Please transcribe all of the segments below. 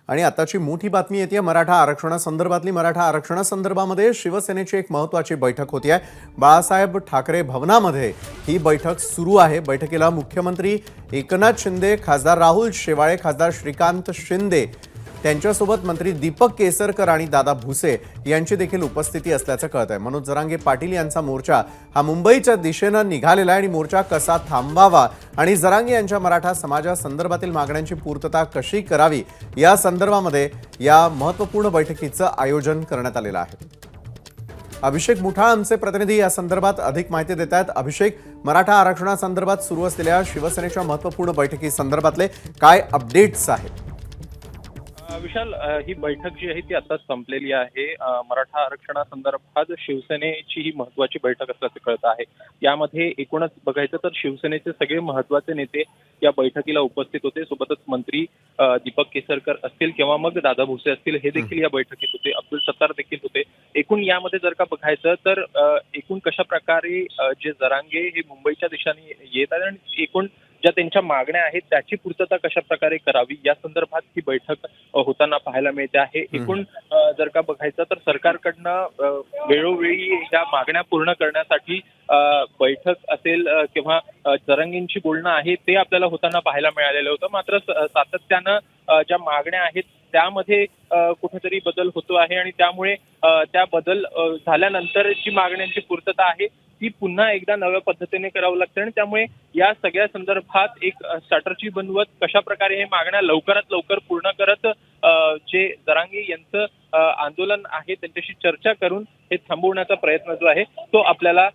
आणि आताची मोठी बातमी येते मराठा आरक्षणासंदर्भातली। मराठा आरक्षणासंदर्भामध्ये शिवसेनेची एक महत्त्वाची बैठक होती आहे। बाळासाहेब ठाकरे भवनामध्ये ही बैठक सुरू आहे। बैठकीला मुख्यमंत्री एकनाथ शिंदे, खासदार राहुल शेवाळे, खासदार श्रीकांत शिंदे, त्यांच्यासोबत मंत्री दीपक केसरकर आणि दादा भुसे यांची देखील उपस्थिती असल्याचं कळत आहे। मनोज जरांगे पाटील यांचा मोर्चा हा मुंबईच्या दिशेने निघालेला आहे आणि मोर्चा कसा थांबवावा आणि जरांगे यांच्या मराठा समाजासंदर्भातील मागण्यांची पूर्तता कशी करावी या संदर्भामध्ये या महत्त्वपूर्ण बैठकीचं आयोजन करण्यात आलेलं आहे। अभिषेक मुठाळ आमचे प्रतिनिधी या संदर्भात अधिक माहिती देत आहेत। अभिषेक, मराठा आरक्षणासंदर्भात सुरू असलेल्या शिवसेनेच्या महत्त्वपूर्ण बैठकी संदर्भातले काय अपडेट्स आहेत? विशाल, ही बैठक जी आहे ती आताच संपलेली आहे। मराठा आरक्षणासंदर्भात शिवसेनेची ही महत्त्वाची बैठक असल्याचं कळत आहे। यामध्ये एकूणच बघायचं तर शिवसेनेचे सगळे महत्त्वाचे नेते या बैठकीला उपस्थित होते। सोबतच मंत्री दीपक केसरकर असतील किंवा मग दादा भुसे असतील, हे देखील या बैठकीत होते। अब्दुल सत्तार देखील होते। एकूण यामध्ये जर का बघायचं तर एकूण कशा प्रकारे जे जरांगे हे मुंबईच्या दिशेने येत आहेत आणि एकूण ज्या त्यांच्या मागण्या आहेत त्याची पूर्तता कशा प्रकारे करावी या संदर्भात ही बैठक होताना पाहायला मिळते आहे। एकूण जर का बघायचं तर सरकारकडनं वेळोवेळी ह्या मागण्या पूर्ण करण्यासाठी बैठक असेल किंवा जरांगेंची बोलणं आहे ते आपल्याला होताना पाहायला मिळालेलं होतं। मात्र सातत्यानं ज्या मागण्या आहेत त्यामध्ये कुठेतरी बदल होतो आहे आणि त्यामुळे त्या बदल झाल्यानंतर जी मागण्यांची पूर्तता आहे ती पुन्हा एकदा नव्या पद्धतीने करावं लागतं आणि त्यामुळे या सगळ्या संदर्भात एक स्ट्रॅटर्जी बनवत कशा प्रकारे हे मागण्या लवकरात लवकर पूर्ण करत जे जरांगे यांचं आंदोलन आहे त्यांच्याशी चर्चा करून हे थांबवण्याचा प्रयत्न जो आहे तो आपल्याला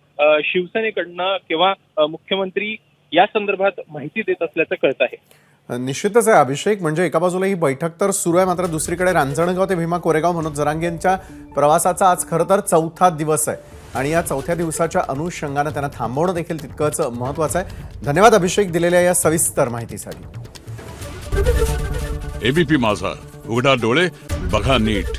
शिवसेनेकडनं किंवा मुख्यमंत्री या संदर्भात माहिती देत असल्याचं कळत आहे। निश्चितच आहे अभिषेक, म्हणजे एका बाजूला ही बैठक तर सुरू आहे, मात्र दुसरीकडे रांजणगाव ते भीमा कोरेगाव मनोज जरांगेंच्या प्रवासाचा आज खरं तर चौथा दिवस आहे आणि या चौथ्या दिवसाच्या अनुषंगाने त्यांना थांबवणं देखील तितकंच महत्त्वाचं आहे। धन्यवाद अभिषेक दिलेल्या या सविस्तर माहितीसाठी। एबीपी माझा, उघडा डोळे बघा नीट।